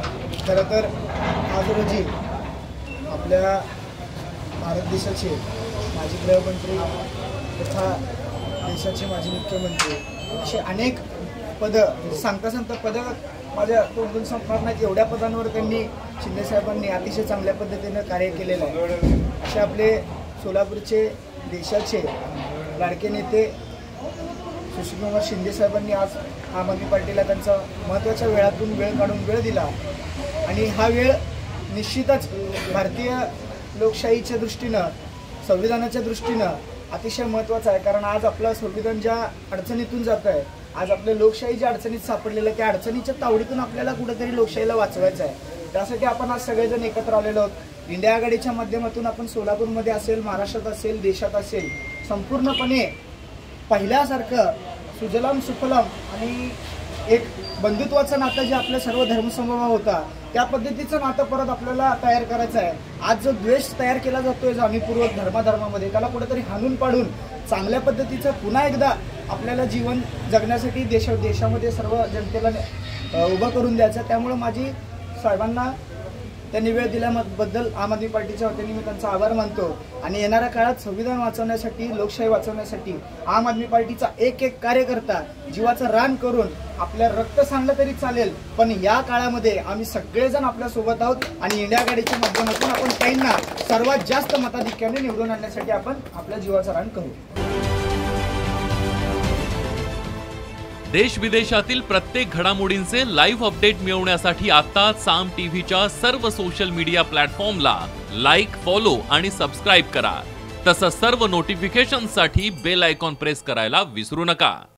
खरं तर आज रोजी आपल्या भारत देशाचे माजी गृहमंत्री तथा देशाचे माजी मुख्यमंत्री असे अनेक पदं सांगता पदं माझ्या तोंडून संपणार नाहीत, एवढ्या पदांवर त्यांनी शिंदेसाहेबांनी अतिशय चांगल्या पद्धतीनं कार्य केलेलं आहे। असे आपले सोलापूरचे देशाचे लाडके नेते सुशीलकुमार शिंदेसाहेबांनी आज आम आदमी पार्टीला त्यांचा महत्त्वाच्या वेळातून वेळ काढून वेळ दिला आणि हा वेळ निश्चितच भारतीय लोकशाहीच्या दृष्टीनं संविधानाच्या दृष्टीनं अतिशय महत्त्वाचा आहे। कारण आज आपलं संविधान ज्या अडचणीतून जात आहे, आज आपल्या लोकशाही ज्या अडचणीत सापडलेलं आहे, त्या अडचणीच्या तावडीतून आपल्याला कुठेतरी लोकशाहीला वाचवायचं आहे। त्यासाठी आपण आज सगळेजण एकत्र आलेलो आहोत। इंडिया आघाडीच्या माध्यमातून आपण सोलापूरमध्ये असेल, महाराष्ट्रात असेल, देशात असेल, संपूर्णपणे पहिल्यासारखं सुजलाम सुफलाम आणि एक बंधुत्वाचं नातं जे आपल्या सर्व धर्मसमभाव होता त्या पद्धतीचं नातं परत आपल्याला तयार करायचं आहे। आज जो द्वेष तयार केला जातोय जाणीवपूर्वक धर्माधर्मामध्ये, त्याला कुठेतरी हाणून पाडून चांगल्या पद्धतीचं पुन्हा एकदा आपल्याला जीवन जगण्यासाठी देशामध्ये सर्व जनतेला उभं करून द्यायचं। त्यामुळे माझी साहेबांना त्यांनी वेळ दिल्याबद्दल आम आदमी पार्टीच्या वतीने मी त्यांचा आभार मानतो आणि येणाऱ्या काळात संविधान वाचवण्यासाठी, लोकशाही वाचवण्यासाठी आम आदमी पार्टीचा एक कार्यकर्ता जीवाचं रान करून आपल्या रक्त सांडलं तरी चालेल, पण या काळामध्ये आम्ही सगळेजण आपल्या सोबत आहोत आणि इंडिया आघाडीच्या माध्यमातून आपण काहींना सर्वात जास्त मताधिक्याने निवडून आणण्यासाठी आपण आपल्या जीवाचं रान करू। देश विदेशातील प्रत्येक घडामोडींचे लाईव्ह अपडेट मिळवण्यासाठी आता साम टीव्हीच्या सर्व सोशल मीडिया प्लॅटफॉर्मला लाईक, फॉलो आणि सबस्क्राईब करा। तसंच सर्व नोटिफिकेशनसाठी बेल आयकॉन प्रेस करायला विसरू नका।